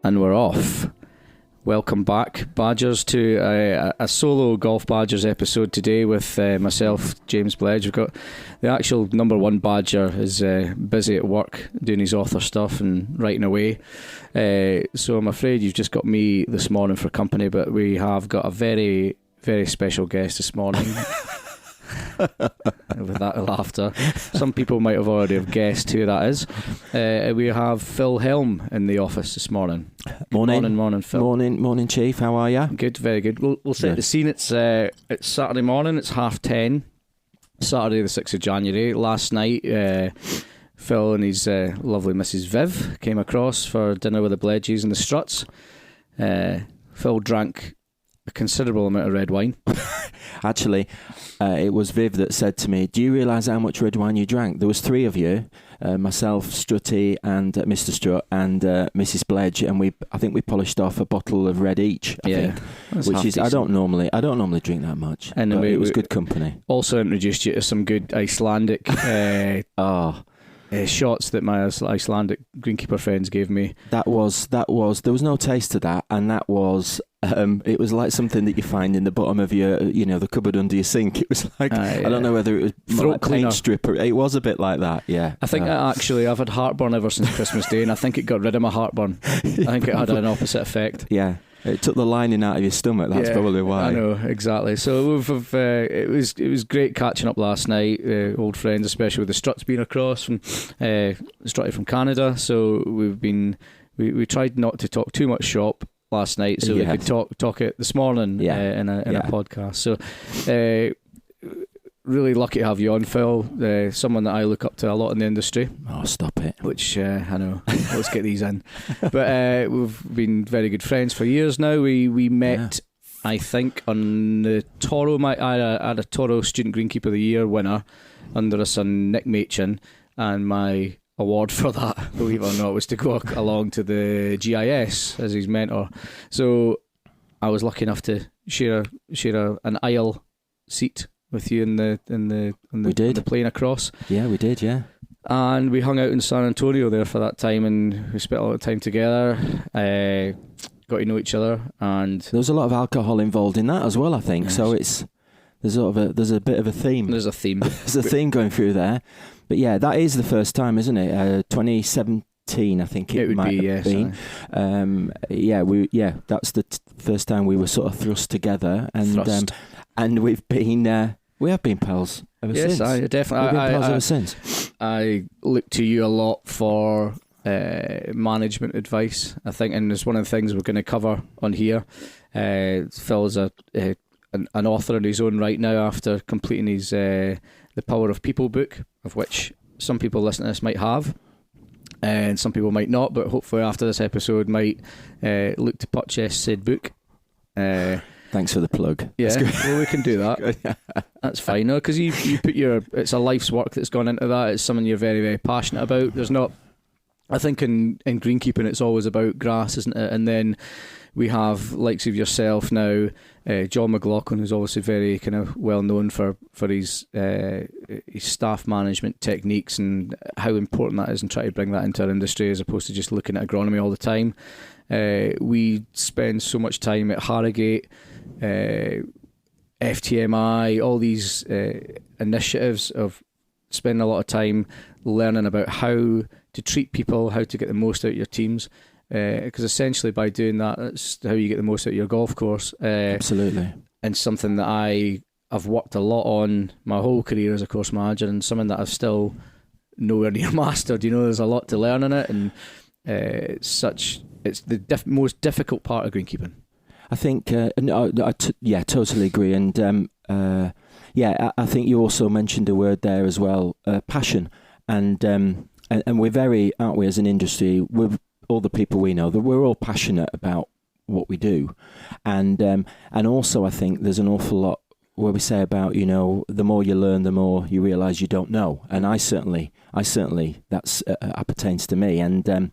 And we're off. Welcome back, Badgers, to a solo Golf Badgers episode today with myself, James Bledge. We've got the actual number one Badger is busy at work doing his author stuff and writing away. So I'm afraid you've just got me this morning for company, but we have got a very, very special guest this morning. With that laughter, some people might have already have guessed who that is. We have Phil Helmn in the office this morning. Morning, Phil. Morning, Chief. How are you? Good, very good. We'll set the scene. It's Saturday morning. It's 10:30. Saturday, the 6th of January. Last night, Phil and his lovely Mrs. Viv came across for dinner with the Bledges and the Struts. Phil drank a considerable amount of red wine. Actually, it was Viv that said to me, "Do you realise how much red wine you drank?" There was three of you, myself, Strutty, and Mr. Strutt, and Mrs. Bledge, and I think we polished off a bottle of red each. I think, which is decent. I don't normally drink that much, and it was good company. Also introduced you to some good Icelandic shots that my Icelandic greenkeeper friends gave me. There was no taste to that, and that was. It was like something that you find in the bottom of your, the cupboard under your sink. It was like, I don't know whether it was throat cleaner. Paint stripper. It was a bit like that, yeah. I think I've had heartburn ever since Christmas Day, and I think it got rid of my heartburn. I think it had an opposite effect. Yeah, it took the lining out of your stomach. That's probably why. I know, exactly. So it was great catching up last night. Old friends, especially with the Struts being across from Strutty from Canada. So we tried not to talk too much shop last night, so we could talk it this morning in a podcast. So really lucky to have you on, Phil. Someone that I look up to a lot in the industry. Oh, stop it. Which I know. Let's get these in. But we've been very good friends for years now. We met, I think, on the Toro. I had a Toro Student Greenkeeper of the Year winner under a son, Nick Machin, and my award for that, believe it or not, was to go along to the GIS as his mentor. So I was lucky enough to share an aisle seat with you in the plane across. Yeah, we did. Yeah, and we hung out in San Antonio there for that time, and we spent a lot of time together. Got to know each other, and there was a lot of alcohol involved in that as well, I think. Yes. So there's a bit of a theme. There's a theme. There's a theme going through there. But yeah, that is the first time, isn't it? 2017, I think it might have been. That's the first time we were sort of thrust together, and we have been pals ever since. Yes, I definitely. We've been pals ever since. I look to you a lot for management advice, I think, and it's one of the things we're going to cover on here. Phil's an author in his own right now after completing his The Power of People book, of which some people listening to this might have and some people might not, but hopefully after this episode might look to purchase said book. Thanks for the plug. Yeah, well, we can do that. That's fine, no, because you put it's a life's work that's gone into that. It's something you're very, very passionate about. There's not, I think in greenkeeping it's always about grass, isn't it? And then we have likes of yourself now, John McLaughlin, who's obviously very kind of well known for his staff management techniques and how important that is, and try to bring that into our industry as opposed to just looking at agronomy all the time. We spend so much time at Harrogate, FTMI, all these initiatives of spending a lot of time learning about how to treat people, how to get the most out of your teams. Because essentially by doing that, that's how you get the most out of your golf course. Absolutely. And something that I've worked a lot on my whole career as a course manager, and something that I've still nowhere near mastered. There's a lot to learn in it, and it's the most difficult part of greenkeeping. I think, totally agree. And I think you also mentioned a word there as well, passion. And we're very, aren't we, as an industry, all the people we know, that we're all passionate about what we do, and also I think there's an awful lot where we say about the more you learn, the more you realise you don't know, and I certainly that's appertains to me, and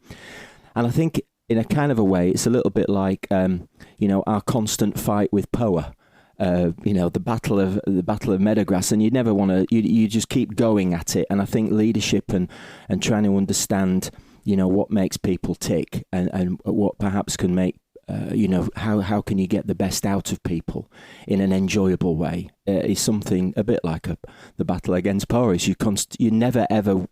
I think in a kind of a way it's a little bit like our constant fight with POA. The battle of Meadowgrass, and you never want to. You just keep going at it, and I think leadership and trying to understand what makes people tick, and what perhaps can make how can you get the best out of people in an enjoyable way, is something a bit like the battle against porridge. You never ever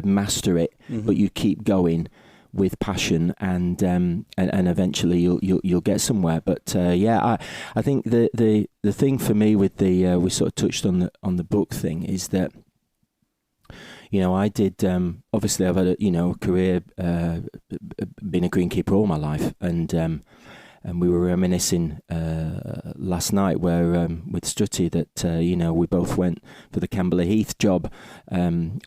master it, but you keep going with passion, and eventually you'll get somewhere. But I think the thing for me with the we sort of touched on the book thing is that I did obviously I've had a career, been a greenkeeper all my life, and we were reminiscing last night where with Strutty that we both went for the Camberley Heath job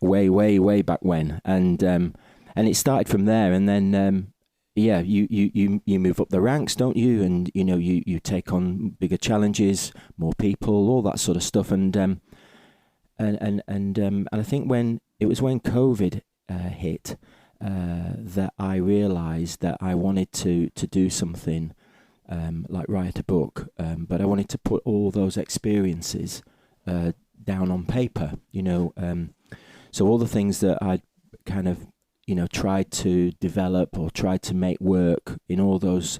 way back when, and it started from there, and then you move up the ranks, don't you? And you take on bigger challenges, more people, all that sort of stuff, and I think when COVID hit, that I realised that I wanted to do something like write a book, but I wanted to put all those experiences down on paper. So all the things that I'd kind of tried to develop or tried to make work in all those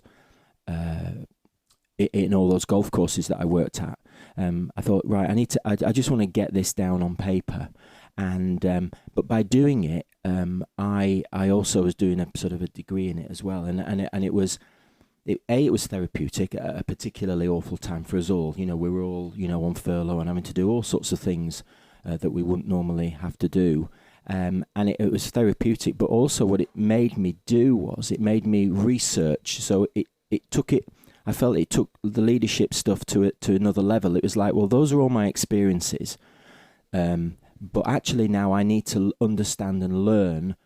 golf courses that I worked at. I thought, right, I just want to get this down on paper, and but by doing it, I also was doing a sort of a degree in it as well, and it was therapeutic at a particularly awful time for us all. We were all on furlough and having to do all sorts of things that we wouldn't normally have to do. And it was therapeutic, but also what it made me do was it made me research. So I felt it took the leadership stuff to another level. It was like, well, those are all my experiences, but actually now I need to understand and learn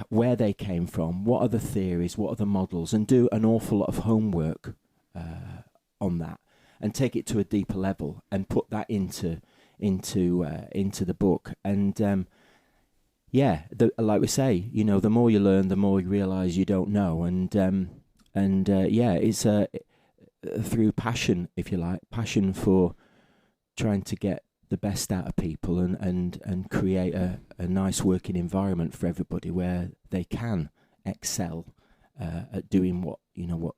where they came from, what are the theories, what are the models, and do an awful lot of homework on that, and take it to a deeper level and put that into the book. And like we say, the more you learn, the more you realise you don't know, and it's through passion, if you like, passion for trying to get the best out of people and create a nice working environment for everybody where they can excel at doing what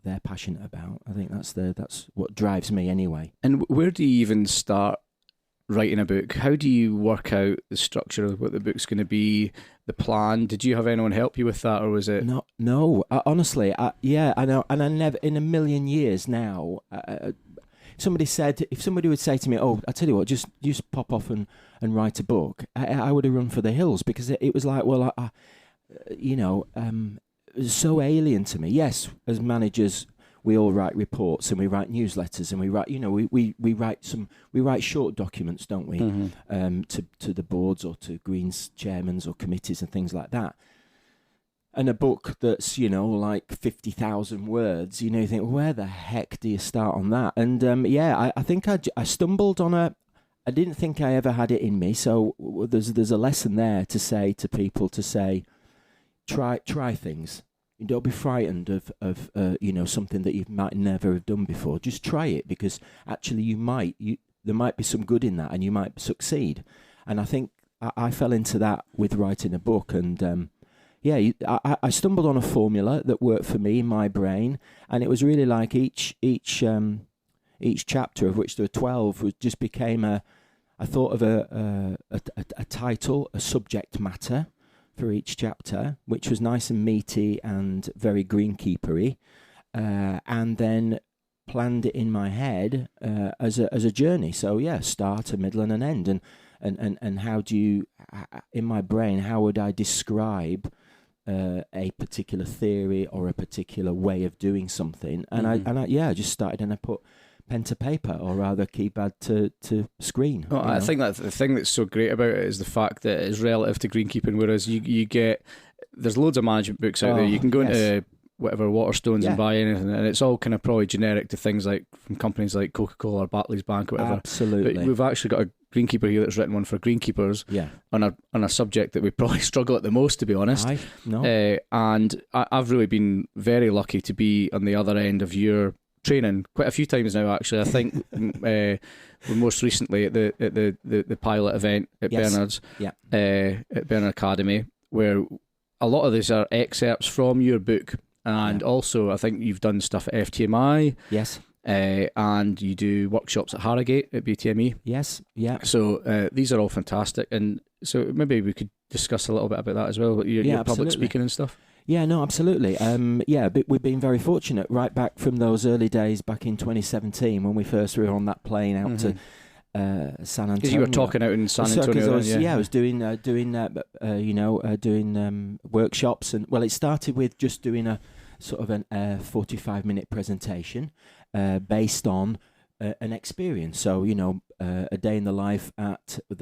they're passionate about. I think that's what drives me anyway. And where do you even start writing a book? How do you work out the structure of what the book's going to be, the plan? Did you have anyone help you with that, or was it? No. Honestly, I know, and I never in a million years now. If somebody would say to me, "Oh, I tell you what, just pop off and write a book," I would have run for the hills, because it was like, well, it was so alien to me. Yes, as managers, we all write reports and we write newsletters and we write, we write short documents, don't we? Mm-hmm. To the boards or to Greens chairmans or committees and things like that. And a book that's, like 50,000 words, you think, well, where the heck do you start on that? And I think I stumbled on I didn't think I ever had it in me. So there's a lesson there to say to people, try things. Don't be frightened of something that you might never have done before. Just try it, because actually there might be some good in that, and you might succeed. And I think I fell into that with writing a book, and I stumbled on a formula that worked for me in my brain, and it was really like each chapter, of which there were 12, just became I thought of a title, a subject matter for each chapter, which was nice and meaty and very greenkeepery, and then planned it in my head as a journey. So start, a middle, and an end, and how do you, in my brain, how would I describe a particular theory or a particular way of doing something? And I just started, and I put pen to paper, or rather keypad to screen. Well, I think that the thing that's so great about it is the fact that it's relative to greenkeeping, whereas you get, there's loads of management books out there. You can go into whatever Waterstones and buy anything, and it's all kind of probably generic to things like from companies like Coca-Cola or Barclays Bank or whatever. Absolutely. But we've actually got a greenkeeper here that's written one for greenkeepers on a subject that we probably struggle at the most, to be honest. And I've really been very lucky to be on the other end of your training quite a few times now, actually. I think most recently at the pilot event at Bernard's, at Bernard Academy, where a lot of these are excerpts from your book, and also I think you've done stuff at FTMI. Yes. And you do workshops at Harrogate at BTME. Yes, yeah. So these are all fantastic, and so maybe we could discuss a little bit about that as well, your public speaking and stuff. Yeah, no, absolutely. But we've been very fortunate right back from those early days back in 2017 when we first were on that plane out to San Antonio. Because you were talking out in San Antonio. I was doing workshops, and well, it started with just doing a sort of a 45-minute presentation based on an experience. So, a day in the life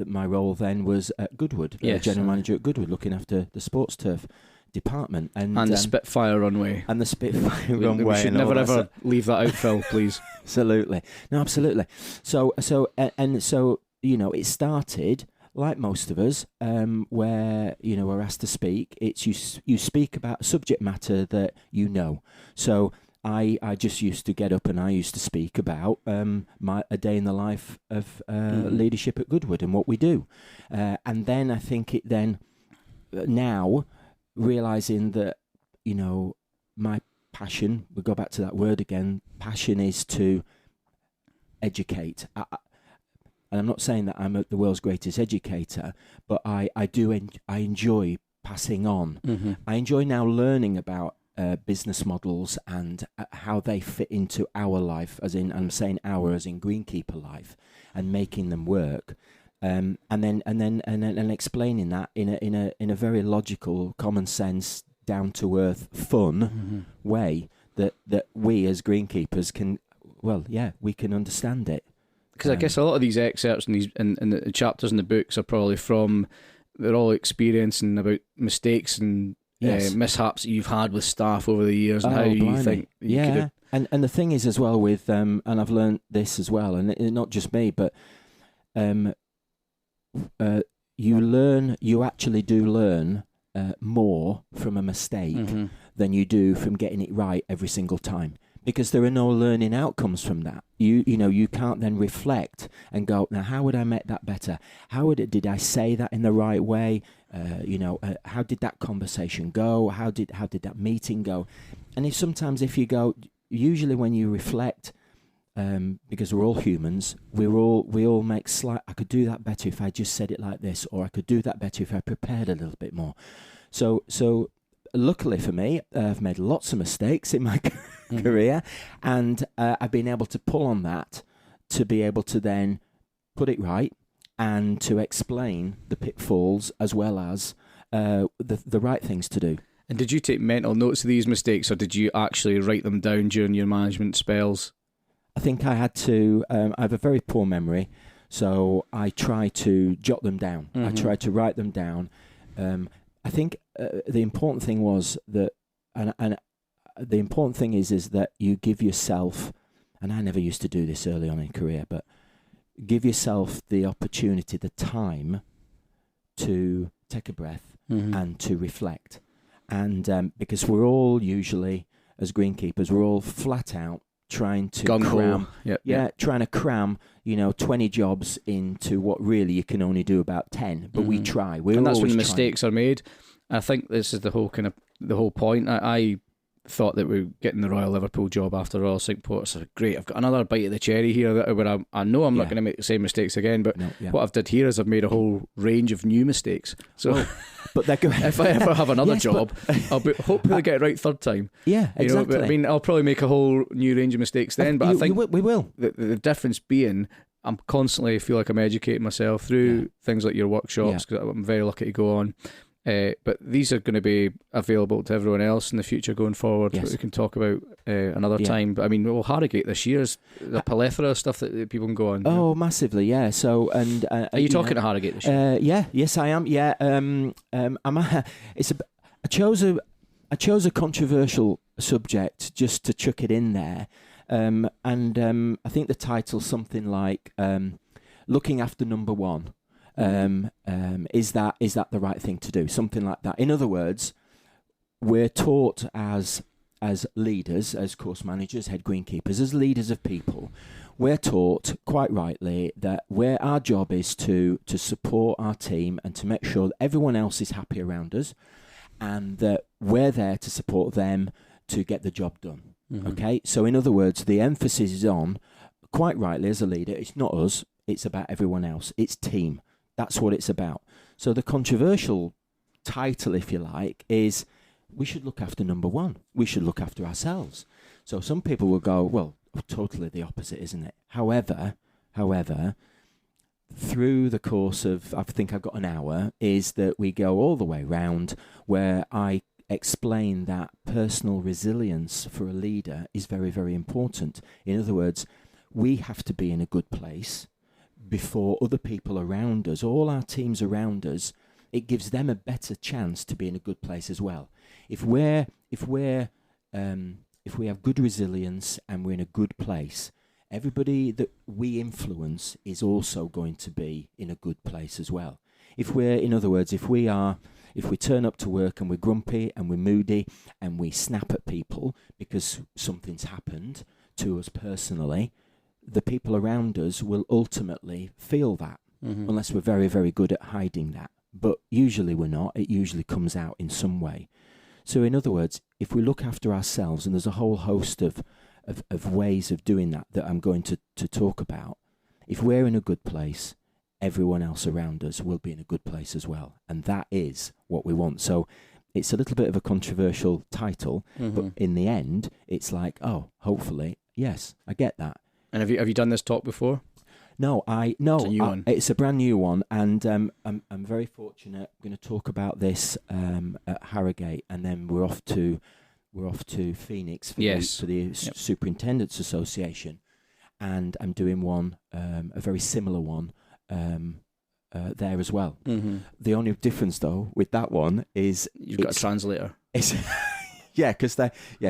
my role then was at Goodwood, general manager at Goodwood, looking after the sports turf department. And the Spitfire runway. And the Spitfire runway. We should never ever leave that out, Phil, please. Absolutely. No, absolutely. So, it started, like most of us, where, we're asked to speak. It's you speak about subject matter that you know. So I just used to get up and I used to speak about a day in the life of leadership at Goodwood and what we do. And then I think now realising that, my passion, we go back to that word again, passion is to educate. And I'm not saying that I'm the world's greatest educator, but I enjoy passing on. Mm-hmm. I enjoy now learning about business models and how they fit into our life, as in, I'm saying our as in Greenkeeper life, and making them work, and then explaining that in a very logical, common sense, down to earth, fun way that we as Greenkeepers can understand it. Because I guess a lot of these excerpts and the chapters in the books are probably they're all experience and about mistakes and mishaps that you've had with staff over the years and how you think you could have. And the thing is as well with and I've learned this as well, and not just me, but you actually do learn more from a mistake than you do from getting it right every single time, because there are no learning outcomes from that. You can't then reflect and go, now how would I make that better? Did I say that in the right way? How did that conversation go? How did that meeting go? And if you go, usually when you reflect, because we're all humans, we all make I could do that better if I just said it like this, or I could do that better if I prepared a little bit more. So luckily for me, I've made lots of mistakes in my career, and I've been able to pull on that to be able to then put it right and to explain the pitfalls as well as the right things to do. And did you take mental notes of these mistakes, or did you actually write them down during your management spells? I think I had to. I have a very poor memory, so I try to jot them down. I try to write them down. I think the important thing was that, and the important thing is that you give yourself, and I never used to do this early on in career, but give yourself the opportunity, the time to take a breath and to reflect. And because we're all usually, as Greenkeepers, we're all flat out trying to cram, trying to cram, 20 jobs into what really you can only do about 10. But we try. And that's when mistakes are made. I think this is the whole point. I thought that we were getting the Royal Liverpool job after Royal Cinqueport. So great, I've got another bite of the cherry here where I know I'm not going to make the same mistakes again, but what I've did here is I've made a whole range of new mistakes. So but they're good. If I ever have another job, I'll hopefully get it right third time. Yeah, exactly. But, I mean, I'll probably make a whole new range of mistakes then, but I think we will. The difference being I'm constantly feel like I'm educating myself through things like your workshops, because I'm very lucky to go on. But these are going to be available to everyone else in the future going forward. We can talk about another time. But I mean, Harrogate this year is a plethora of stuff that people can go on. Oh, massively, yeah. So, and are you talking to Harrogate this year? Yes, I am. Yeah, I chose a controversial subject just to chuck it in there, and I think the title's something like "Looking After Number One." Is that the right thing to do? Something like that. In other words, we're taught as leaders, as course managers, head greenkeepers, as leaders of people, we're taught quite rightly that our job is to support our team and to make sure that everyone else is happy around us, and that we're there to support them to get the job done. Mm-hmm. Okay, so in other words, the emphasis is on, quite rightly as a leader, it's not us, it's about everyone else. It's team. That's what it's about. So the controversial title, if you like, is we should look after number one. We should look after ourselves. So some people will go, well, totally the opposite, isn't it? However, through the course of, I think I've got an hour, is that we go all the way round where I explain that personal resilience for a leader is very, very important. In other words, we have to be in a good place before other people around us, all our teams around us. It gives them a better chance to be in a good place as well. If we have good resilience and we're in a good place, everybody that we influence is also going to be in a good place as well. In other words, if we turn up to work and we're grumpy and we're moody and we snap at people because something's happened to us personally, the people around us will ultimately feel that, unless we're very, very good at hiding that. But usually we're not. It usually comes out in some way. So in other words, if we look after ourselves, and there's a whole host of ways of doing that I'm going to talk about, if we're in a good place, everyone else around us will be in a good place as well. And that is what we want. So it's a little bit of a controversial title, but in the end, it's like, oh, hopefully, yes, I get that. And have you done this talk before? No, it's a new one. It's a brand new one, and I'm very fortunate. I'm going to talk about this at Harrogate, and then we're off to Phoenix for the Superintendents Association, and I'm doing one, a very similar one, there as well. The only difference, though, with that one is you've got a translator. Yeah, because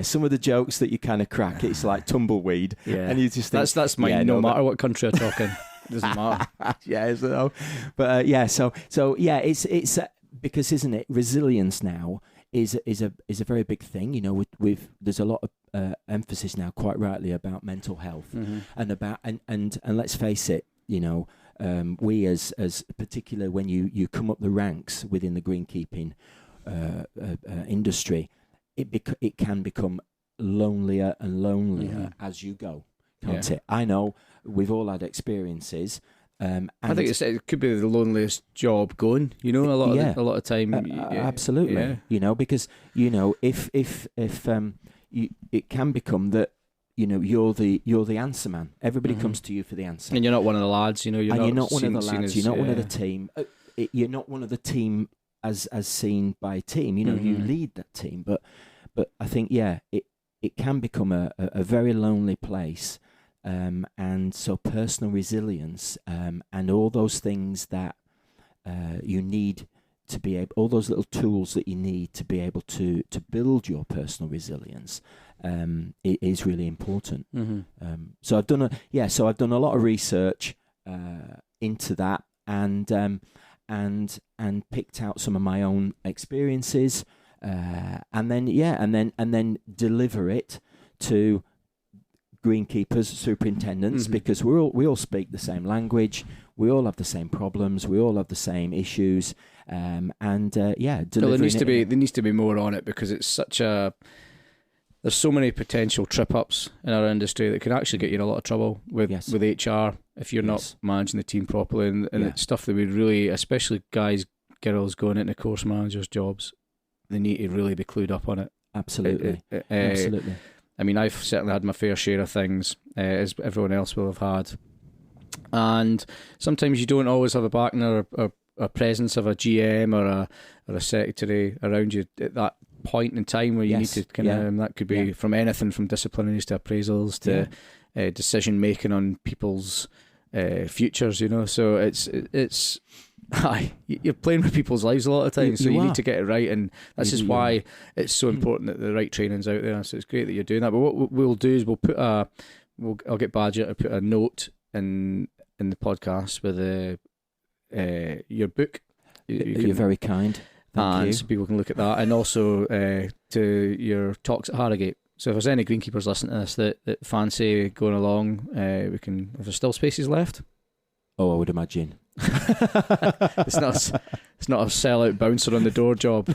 some of the jokes that you kind of crack, it's like tumbleweed, and you just think, that's mine. No matter what country you're talking, it doesn't matter. It's because, isn't it? Resilience now is a very big thing. You know, there's a lot of emphasis now, quite rightly, about mental health and about and let's face it, you know, we as particular when you come up the ranks within the greenkeeping industry. It can become lonelier and lonelier as you go, can't it? I know we've all had experiences. And I think it could be the loneliest job going. You know, a lot of time. Absolutely. Yeah. You know, because you know if it can become that. You know, you're the answer man. Everybody comes to you for the answer, and you're not one of the lads. You know, you're not one of the lads. You're not one of the team. You're not one of the team as seen by a team. You know, you lead that team, but I think it can become a very lonely place, and so personal resilience and all those things that you need to be able, all those little tools that you need to be able to build your personal resilience, it is really important. So I've done a lot of research into that, and picked out some of my own experiences, and then deliver it to greenkeepers, superintendents, because we all speak the same language, we all have the same problems, we all have the same issues, there needs to be more on it, because it's there's so many potential trip ups in our industry that can actually get you in a lot of trouble with HR if you're not managing the team properly, and it's stuff that we really, especially girls going into course managers' jobs, they need to really be clued up on it. Absolutely. Absolutely. I mean, I've certainly had my fair share of things, as everyone else will have had. And sometimes you don't always have a backing or a presence of a GM or a secretary around you at that point in time where you need to kind of, that could be from anything from disciplinaries to appraisals to decision making on people's futures, you know. So it's you're playing with people's lives a lot of times, so you need to get it right, and that's just why it's so important that the right training's out there. So it's great that you're doing that. But what we'll do is I'll get Badger to put a note in the podcast with your book. You're very kind. Thank you. So people can look at that, and also to your talks at Harrogate. So if there's any greenkeepers listening to this that fancy going along, if there's still spaces left. Oh, I would imagine. It's It's not a sellout bouncer on the door job.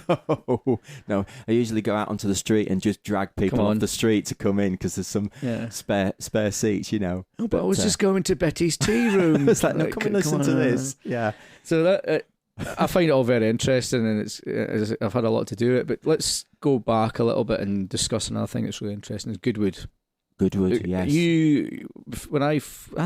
No. I usually go out onto the street and just drag people off the street to come in because there's some spare seats, you know. Oh, but I was just going to Betty's tea room. It's like, no, come and listen to this. Yeah. So that I find it all very interesting, and I've had a lot to do with it. But let's go back a little bit and discuss another thing that's really interesting. Is Goodwood. Goodwood, yes. I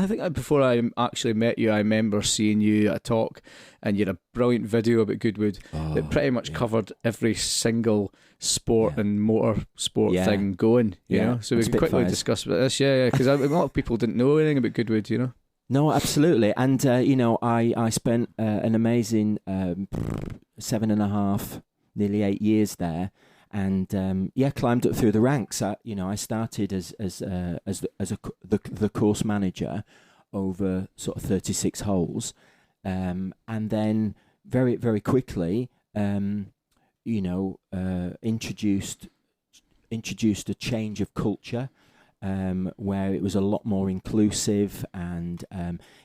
think before I actually met you, I remember seeing you at a talk, and you had a brilliant video about Goodwood that pretty much covered every single sport and motor sport thing going. You know, so we can quickly discuss about this. Because a lot of people didn't know anything about Goodwood. You know. No, absolutely, and I spent an amazing 7.5, nearly 8 years there. And climbed up through the ranks. I started as the course manager over sort of 36 holes, and then very very quickly, introduced a change of culture, where it was a lot more inclusive, and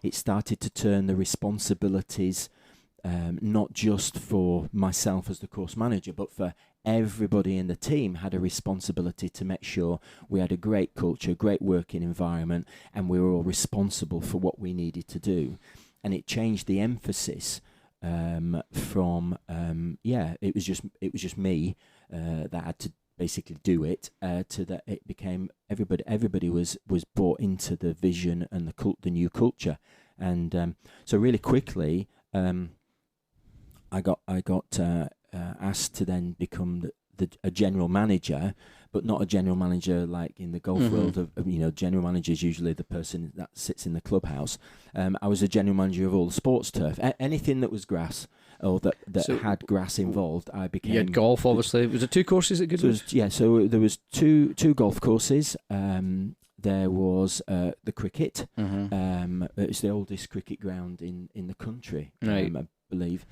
it started to turn the responsibilities not just for myself as the course manager, but for everybody in the team had a responsibility to make sure we had a great culture, great working environment, and we were all responsible for what we needed to do. And it changed the emphasis from it was just me that had to basically do it to that it became everybody was brought into the vision and the new culture. And so really quickly I got asked to then become a general manager, but not a general manager like in the golf world. General manager is usually the person that sits in the clubhouse. I was a general manager of all the sports turf, anything that was grass or that had grass involved. I became. You had golf, obviously. Was it 2 courses at Goodwood? So there was two golf courses. There was the cricket. It's the oldest cricket ground in the country, I believe.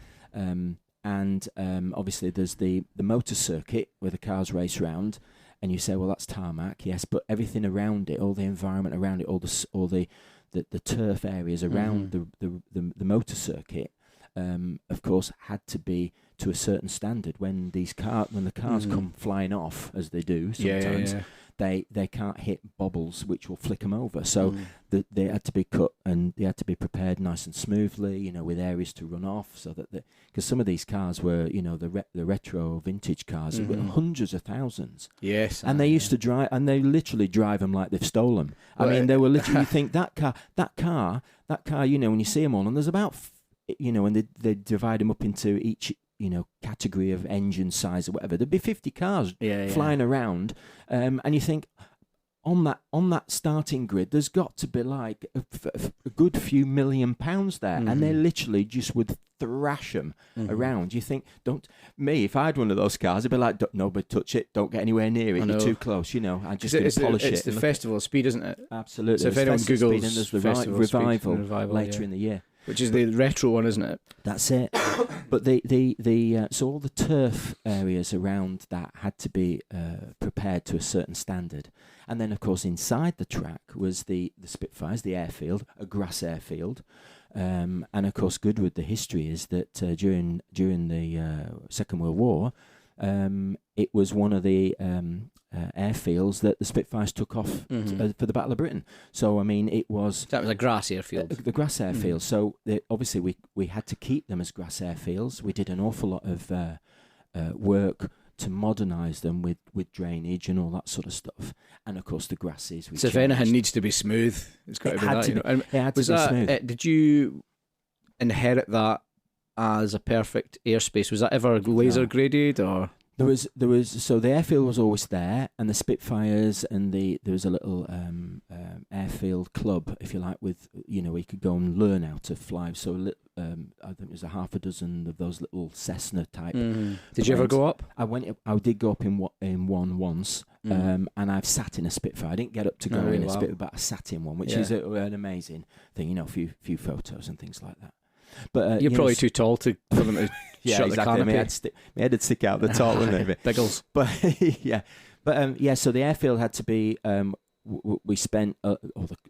And obviously there's the motor circuit where the cars race round, and you say, well, that's tarmac, yes, but everything around it, all the environment around it, all the turf areas around the motor circuit, of course, had to be to a certain standard. When the cars come flying off, as they do sometimes, they can't hit bobbles which will flick them over. So they had to be cut, and they had to be prepared nice and smoothly, with areas to run off, so that because some of these cars were, the retro vintage cars, were hundreds of thousands. Yes, and they used to drive, and they literally drive them like they've stolen. Well, I mean, they were literally. You think that car, when you see them on, and there's about, and they divide them up into each, category of engine size or whatever. There'd be 50 cars flying around, and you think on that starting grid, there's got to be like a good few £1 million there, and they literally just would thrash them around. You think, if I had one of those cars, I'd be like, don't nobody touch it, don't get anywhere near it, you're too close. I'm just going to polish it. It's the Festival of Speed, isn't it? Absolutely. So if anyone Googles there's the revival later in the year. Which is the retro one, isn't it? That's it. But so all the turf areas around that had to be prepared to a certain standard. And then, of course, inside the track was the Spitfires, the airfield, a grass airfield. And, of course, Goodwood, the history is that during the Second World War, it was one of the airfields that the Spitfires took off for the Battle of Britain. So, I mean, it was... That was a grass airfield. The grass airfield. So, obviously, we had to keep them as grass airfields. We did an awful lot of work to modernise them with drainage and all that sort of stuff. And, of course, the grasses... So, if anything needs to be smooth, it's got to be that. It had to be smooth. Did you inherit that as a perfect airspace? Was that ever laser graded, or...? There was so the airfield was always there, and the Spitfires, and there was a little airfield club, if you like, with where you could go and learn how to fly. So I think it was a half a dozen of those little Cessna type. Did you ever go up? I did go up in one once, and I've sat in a Spitfire. I didn't get up to go in a Spitfire, but I sat in one, which is an amazing thing. A few photos and things like that. But you're probably too tall for them to shut the canopy. My head would stick out the top, wouldn't it? Biggles. But so the airfield had to be. We spent, or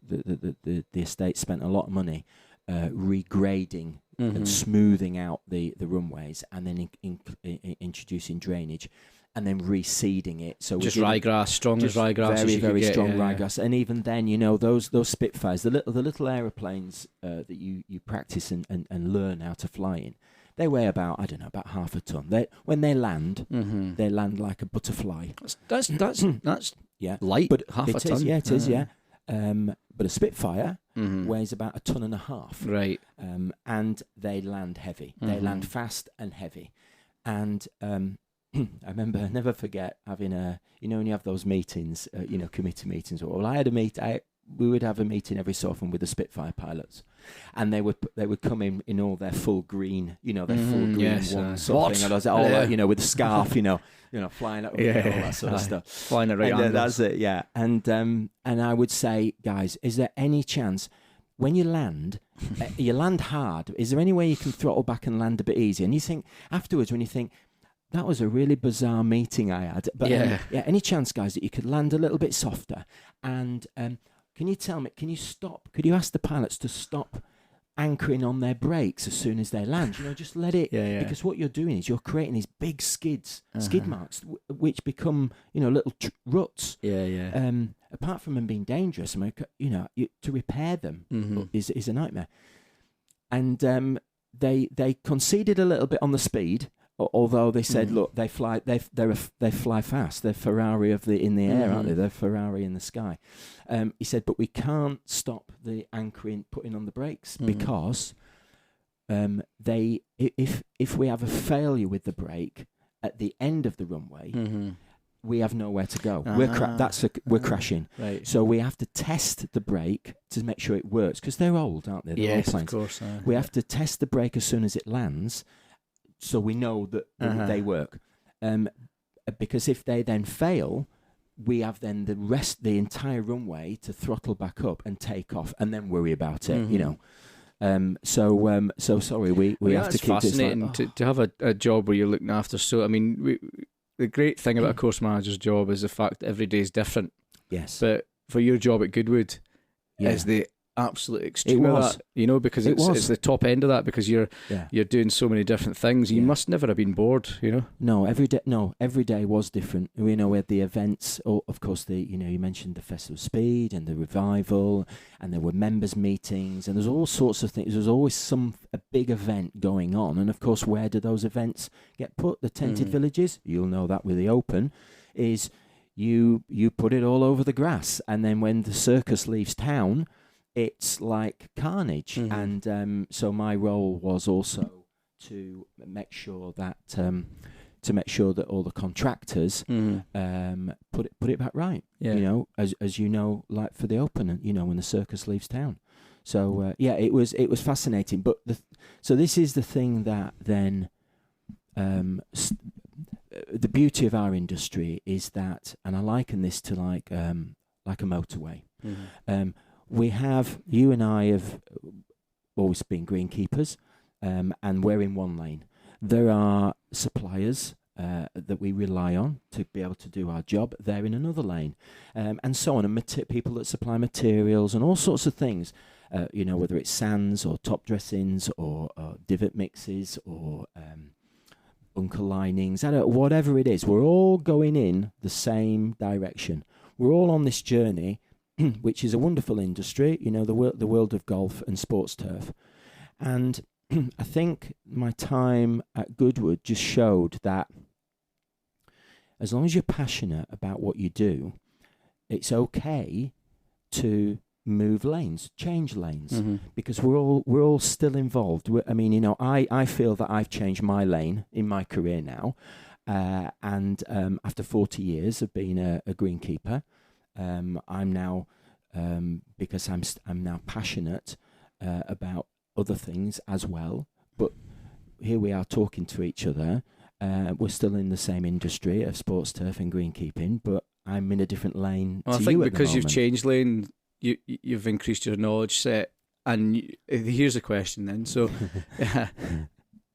the estate spent a lot of money regrading and smoothing out the runways, and then introducing drainage, and then reseeding it. So just ryegrass, strong as ryegrass, very strong ryegrass. And even then, those Spitfires, the little aeroplanes that you practice and learn how to fly in, they weigh about half a ton. When they land, they land like a butterfly. That's light, but half a ton. It is. But a Spitfire weighs about 1.5 tons. Right. And they land heavy. They land fast and heavy. And I remember, I'll never forget having when you have those meetings, committee meetings. Well, I had we would have a meeting every so often with the Spitfire pilots, and they would come in all their full green, their full green something, and I was with the scarf, flying up, all that sort of stuff, flying at right angles. That's it, yeah. And I would say, guys, is there any chance when you land, you land hard? Is there any way you can throttle back and land a bit easier? And you think afterwards, when you think, that was a really bizarre meeting I had, but any chance, guys, that you could land a little bit softer? And can you tell me, could you ask the pilots to stop anchoring on their brakes as soon as they land? Just let it, because what you're doing is you're creating these big skid marks, which become, little ruts. Apart from them being dangerous, to repair them is a nightmare. And they conceded a little bit on the speed. Although they said, look, they fly fast. They're Ferrari in the air, aren't they? They're Ferrari in the sky. He said, but we can't stop the anchoring, putting on the brakes because if we have a failure with the brake at the end of the runway, we have nowhere to go. We're crashing. Right. So we have to test the brake to make sure it works because they're old, aren't they? They're old planes. Of course. We have to test the brake as soon as it lands, so we know that they work. Because if they then fail, we have then the entire runway to throttle back up and take off, and then worry about it. So sorry, we have to keep this. It's fascinating to have a job where you're looking after. So the great thing about a course manager's job is the fact that every day is different. Yes. But for your job at Goodwood, is the absolute extreme of that, because it's the top end of that, because you're doing so many different things. You must never have been bored, No, every day was different. We had the events, of course, you mentioned the Festival of Speed and the Revival, and there were members meetings, and there's all sorts of things. There's always a big event going on, and of course, where do those events get put? The tented villages. You'll know that with the Open is you put it all over the grass, and then when the circus leaves town, it's like carnage. And so my role was also to make sure that all the contractors put it back right. As like for the Open, and when the circus leaves town. So it was fascinating. But so this is the thing that then the beauty of our industry is that, and I liken this to like a motorway. You and I have always been greenkeepers, and we're in one lane. There are suppliers that we rely on to be able to do our job. They're in another lane, and so on. And people that supply materials and all sorts of things, whether it's sands or top dressings or divot mixes or bunker linings, whatever it is, we're all going in the same direction. We're all on this journey, which is a wonderful industry, the world of golf and sports turf. And I think my time at Goodwood just showed that as long as you're passionate about what you do, it's okay to move lanes, change lanes, because we're all still involved. I feel that I've changed my lane in my career now, and after 40 years of being a greenkeeper, I'm now because I'm now passionate about other things as well. But here we are talking to each other. We're still in the same industry of sports turf and greenkeeping, but I'm in a different lane. Well, I think because you've changed lane, you've increased your knowledge set. And here's a question then. So,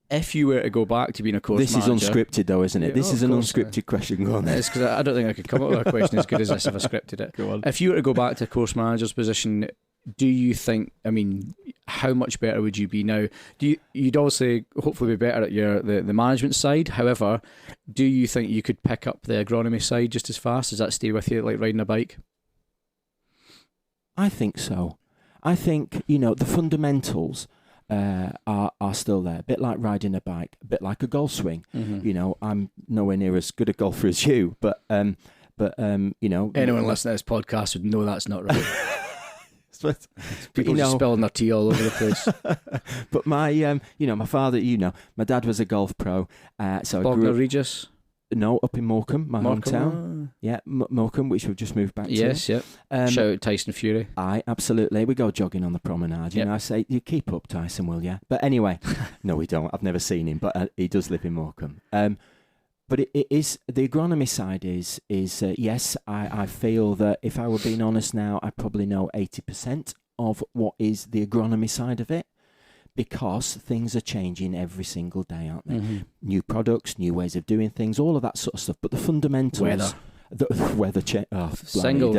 if you were to go back to being a course manager... This is unscripted though, isn't it? This is an unscripted question. Go on. It's because I don't think I could come up with a question as good as this if I scripted it. Go on. If you were to go back to a course manager's position, do you think, I mean, how much better would you be now? You'd obviously hopefully be better at the management side. However, do you think you could pick up the agronomy side just as fast? Does that stay with you like riding a bike? I think so. I think, the fundamentals are still there. A bit like riding a bike, a bit like a golf swing. Mm-hmm. I'm nowhere near as good a golfer as you, but anyone listening to this podcast would know that's not right. People just spilling their tea all over the place. But my father, my dad was a golf pro. So Bognor Regis? No, up in Morecambe, my hometown. Yeah, Morecambe, which we've just moved back to. Yes, yep. Shout out Tyson Fury. Aye, absolutely. We go jogging on the promenade. Yep. I say, you keep up, Tyson, will you? But anyway, no, we don't. I've never seen him, but he does live in Morecambe. But it is, the agronomy side is yes, I feel that if I were being honest now, I probably know 80% of what is the agronomy side of it, because things are changing every single day, aren't they? Mm-hmm. New products, new ways of doing things, all of that sort of stuff. But the fundamentals... The weather change. Single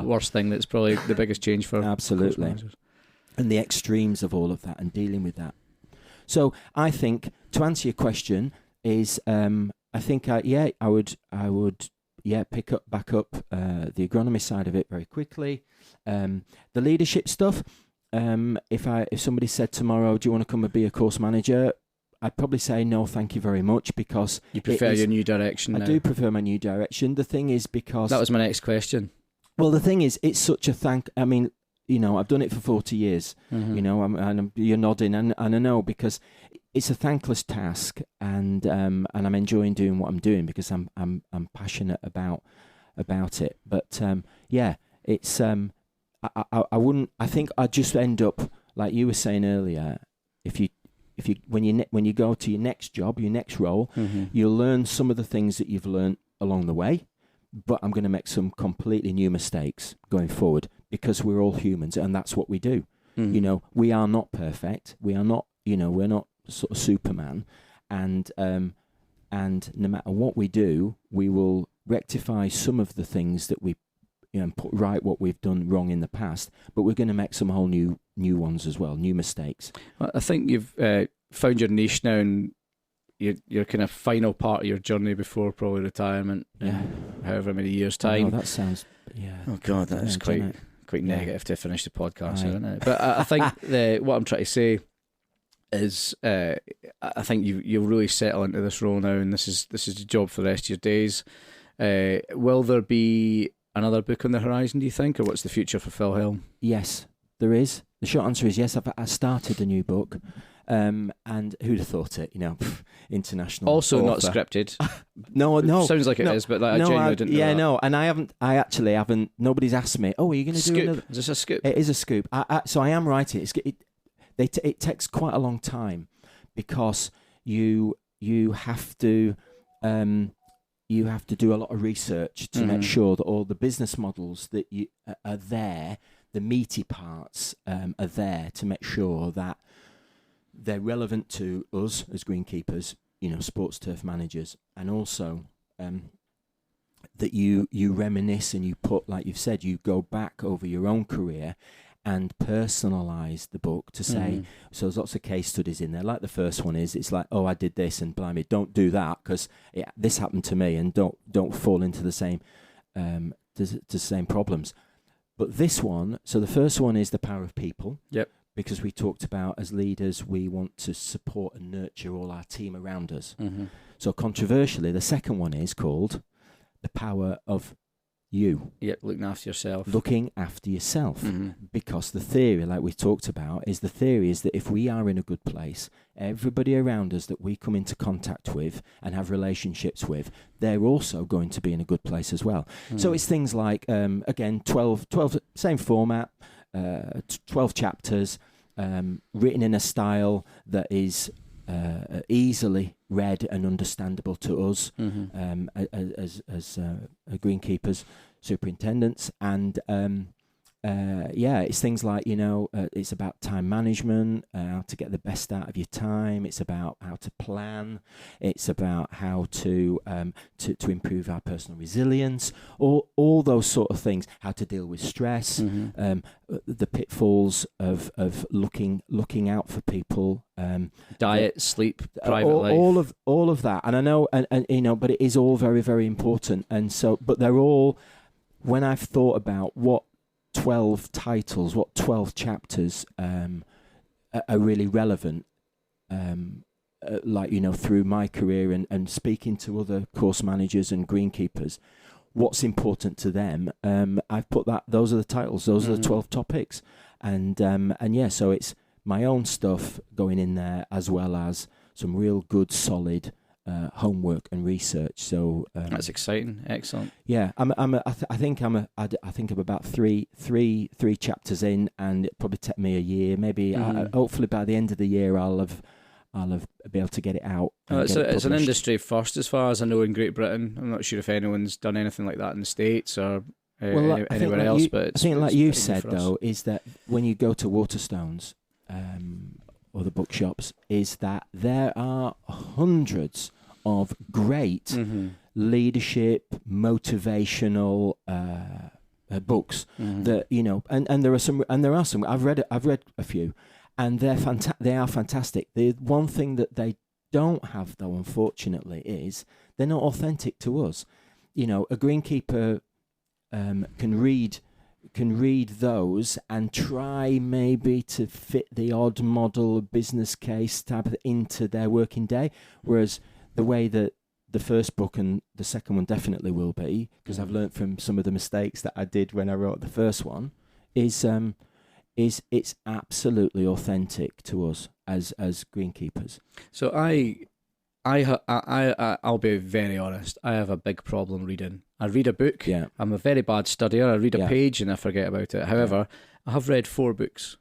worst thing that's probably the biggest change for... Absolutely. And the extremes of all of that and dealing with that. So I think, to answer your question, is... I think I would pick back up the agronomy side of it very quickly. The leadership stuff. If somebody said tomorrow, do you want to come and be a course manager? I'd probably say no, thank you very much, because you prefer your new direction. I do prefer my new direction. The thing is, because that was my next question. Well, the thing is, it's such a I mean, I've done it for 40 years. Mm-hmm. You're nodding, and I know, because it's a thankless task, and I'm enjoying doing what I'm doing because I'm passionate about it. But it's I wouldn't. I think I'd just end up like you were saying earlier. If you when you go to your next job, your next role, mm-hmm. you'll learn some of the things that you've learned along the way. But I'm going to make some completely new mistakes going forward, because we're all humans, and that's what we do. Mm. We are not perfect. We are not. We're not sort of Superman, and no matter what we do, we will rectify some of the things that we, put right what we've done wrong in the past. But we're going to make some whole new ones as well, new mistakes. Well, I think you've found your niche now, and your kind of final part of your journey before probably retirement, in however many years' time. Oh, that sounds Oh God, that is quite negative to finish the podcast, isn't it? But I think what I'm trying to say is I think you'll really settle into this role now, and this is your job for the rest of your days. Will there be another book on the horizon, do you think, or what's the future for Phil Helmn? Yes, there is. The short answer is yes. I started a new book, and who'd have thought it? International. Also author. Not scripted. No. Sounds like it is, but I genuinely didn't know that. No, and I actually haven't. Nobody's asked me. Oh, are you going to do another? Is this a scoop? It is a scoop. So I am writing. It takes quite a long time, because you have to do a lot of research to make sure that all the business models that are there, the meaty parts are there, to make sure that they're relevant to us as greenkeepers, sports turf managers, and also that you reminisce and you put, like you've said, you go back over your own career and personalise the book to say, so there's lots of case studies in there. Like the first one is, it's like, oh, I did this, and blimey, don't do that, because this happened to me, and don't fall into the same problems. But this one, so the first one is the power of people. Yep. Because we talked about, as leaders, we want to support and nurture all our team around us. Mm-hmm. So controversially, the second one is called the power of you. Yeah, looking after yourself. Looking after yourself. Mm-hmm. Because the theory, like we talked about, is that if we are in a good place, everybody around us that we come into contact with and have relationships with, they're also going to be in a good place as well. Mm. So it's things like, again, 12, same format, 12 chapters, written in a style that is easily read and understandable to us, as greenkeepers, superintendents, and it's things like, it's about time management, how to get the best out of your time. It's about how to plan. It's about how to improve our personal resilience, all those sort of things. How to deal with stress, the pitfalls of looking out for people, diet, sleep, private life, all of that. And I know, and but it is all very, very important. And so, but they're all, when I've thought about what 12 titles, what 12 chapters are really relevant, through my career and speaking to other course managers and greenkeepers, what's important to them, I've put those are the titles, those are the 12 topics, and so it's my own stuff going in there, as well as some real good solid homework and research. So that's exciting. Excellent. Yeah, I think I'm about three chapters in, and it probably take me a year. Maybe hopefully by the end of the year I'll have be able to get it out. It's an industry first, as far as I know, in Great Britain. I'm not sure if anyone's done anything like that in the States or anywhere else. But I think, like you said though, is that when you go to Waterstones or the bookshops, is that there are hundreds of great leadership, motivational books that and there are some. I've read a few, and they are fantastic. The one thing that they don't have, though, unfortunately, is they're not authentic to us. A greenkeeper can read those and try maybe to fit the odd model business case type into their working day, whereas the way that the first book and the second one definitely will be, because I've learned from some of the mistakes that I did when I wrote the first one, is it's absolutely authentic to us as greenkeepers. So I'll be very honest. I have a big problem reading. I read a book. Yeah. I'm a very bad studier. I read a page and I forget about it. However, I have read 4 books.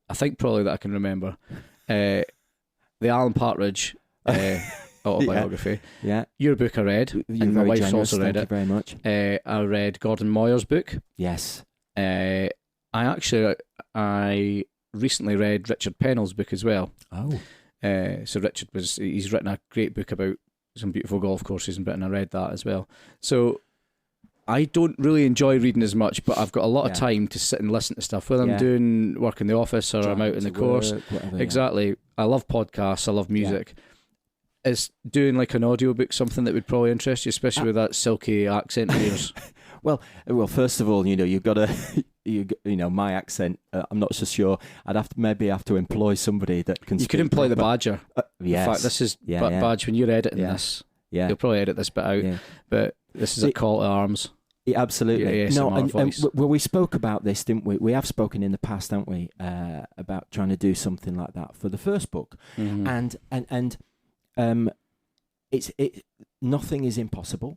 I think probably that I can remember. The Alan Partridge autobiography. Yeah. Your book I read. You're and my very wife's generous. also read Thank it. you very much. I read Gordon Moyer's book. Yes. I recently read Richard Pennell's book as well. Oh. So Richard he's written a great book about some beautiful golf courses in Britain. I read that as well. So I don't really enjoy reading as much, but I've got a lot of time to sit and listen to stuff, whether I'm doing work in the office or I'm out in the course. Whatever, exactly. I love podcasts. I love music. Is doing like an audiobook something that would probably interest you, especially with that silky accent of yours? Well, first of all, you've got to, my accent. I'm not so sure. I'd have to employ somebody that can. You could employ the Badger. Yes. In fact, this is Badge. When you're editing this, you'll probably edit this bit out. Yeah. But this is a call to arms. Yeah, absolutely. We spoke about this, didn't we? We have spoken in the past, haven't we? About trying to do something like that for the first book, and nothing is impossible.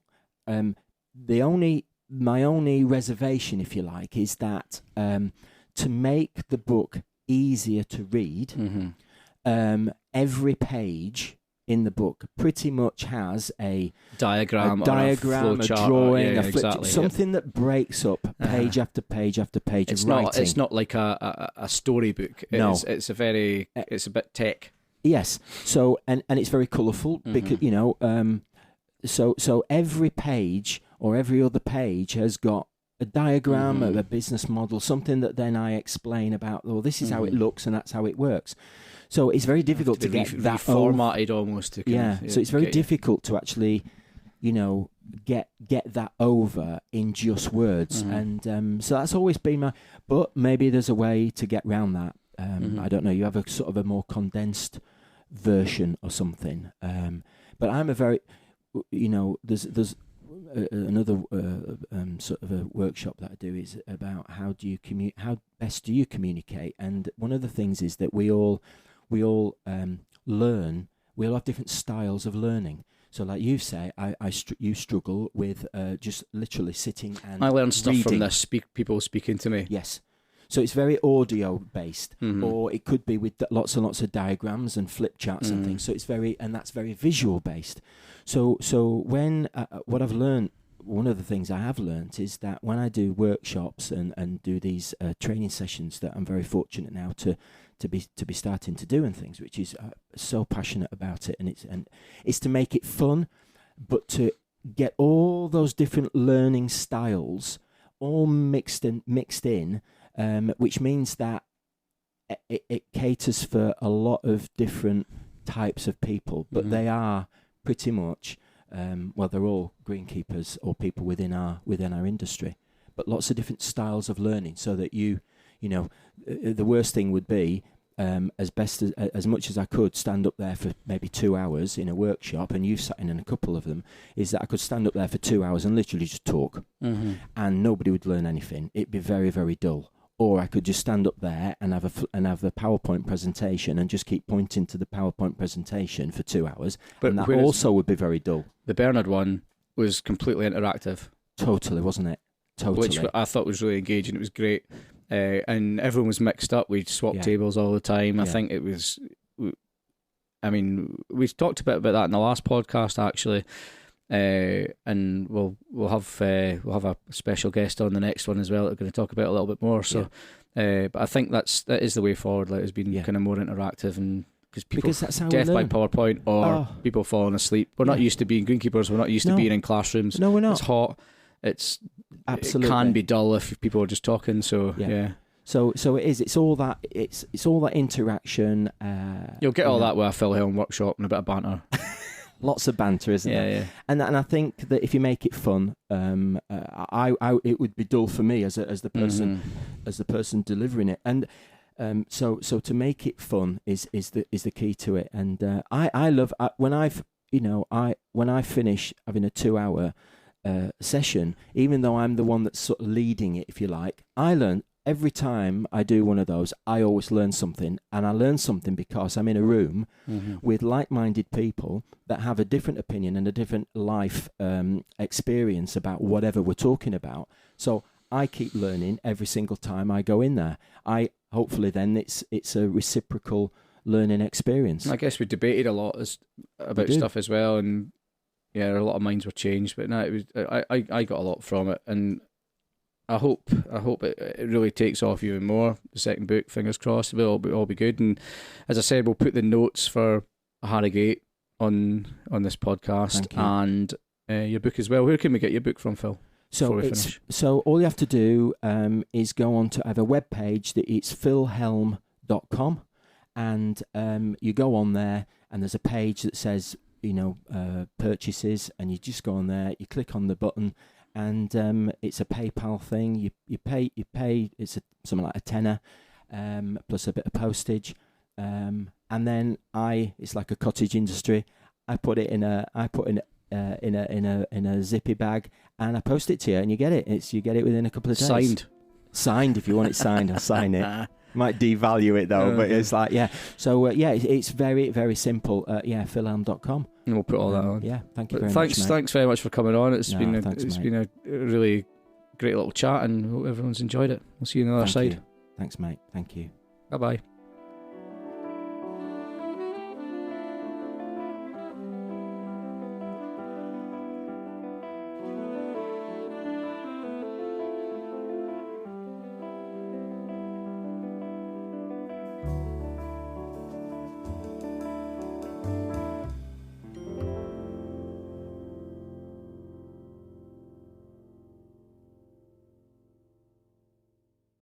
My only reservation, if you like, is that to make the book easier to read, every page in the book pretty much has a diagram, a drawing, a flip, something that breaks up page after page after page of writing. It's not like a storybook. It's a bit tech. Yes. So and it's very colourful because so every page or every other page has got a diagram of a business model, something that then I explain about. Well, this is how it looks and that's how it works. So it's very difficult to get that formatted almost. So it's very difficult to actually, get that over in just words, and so that's always been my. But maybe there's a way to get around that. I don't know. You have a sort of a more condensed version or something. But I'm a very, there's another sort of a workshop that I do is about how best do you communicate, and one of the things is that we all learn. We all have different styles of learning. So, like you say, you struggle with just literally sitting and I learn stuff reading. from this. People speaking to me. Yes. So it's very audio based, or it could be with lots and lots of diagrams and flip charts and things. So it's that's very visual based. So when what I've learned one of the things I have learnt is that when I do workshops and do these training sessions that I'm very fortunate now to be starting to do and things, which is so passionate about it, and it's to make it fun, but to get all those different learning styles all mixed in, which means that it caters for a lot of different types of people, but they are pretty much they're all greenkeepers or people within our industry, but lots of different styles of learning, so that you know, the worst thing would be, as much as I could stand up there for maybe 2 hours in a workshop, and you've sat in a couple of them, is that I could stand up there for 2 hours and literally just talk, and nobody would learn anything. It'd be very, very dull. Or I could just stand up there and have a PowerPoint presentation and just keep pointing to the PowerPoint presentation for 2 hours, and that also would be very dull. The Bernard one was completely interactive. Totally, wasn't it? Totally. Which I thought was really engaging. It was great. And everyone was mixed up. We'd swap tables all the time. I think it was... I mean, we talked a bit about that in the last podcast, actually. And we'll have a special guest on the next one as well that we're going to talk about a little bit more. So, but I think that is the way forward. Like, it's been kind of more interactive, and because that's how death by PowerPoint or people falling asleep. We're not used to being greenkeepers. We're not used to being in classrooms. No, we're not. It's hot. Absolutely. It can be dull if people are just talking. So So it is. It's all that. It's all that interaction. You'll get all that with a Phil Helmn workshop and a bit of banter. Lots of banter, isn't there? Yeah. And I think that if you make it fun, it would be dull for me as the person delivering it. And so to make it fun is the key to it. And I love when I finish having a 2 hour session, even though I'm the one that's sort of leading it, if you like, I learn. Every time I do one of those, I always learn something, and I learn something because I'm in a room with like-minded people that have a different opinion and a different life experience about whatever we're talking about. So I keep learning every single time I go in there. Hopefully then it's a reciprocal learning experience. I guess we debated a lot about stuff as well, and a lot of minds were changed, but no, it was I got a lot from it, and I hope it really takes off even more. The second book, fingers crossed, will all be good. And as I said, we'll put the notes for Harrogate on this podcast and your book as well. Where can we get your book from, Phil? So all you have to do is go on to, I have a web page that it's philhelmn.com, and you go on there, and there's a page that says purchases, and you just go on there, you click on the button. And it's a PayPal thing. You pay. It's something like a tenner, plus a bit of postage. And then it's like a cottage industry. I put it in a zippy bag, and I post it to you, and you get it. You get it within a couple of days. Signed if you want it signed. I'll sign it. Might devalue it though, but it's like So it's very, very simple. philhelmn.com. And we'll put all that on. Yeah, thank you very much. Thanks very much for coming on. It's been a really great little chat, and hope everyone's enjoyed it. We'll see you on the other side. Thanks, mate. Thank you. Bye bye.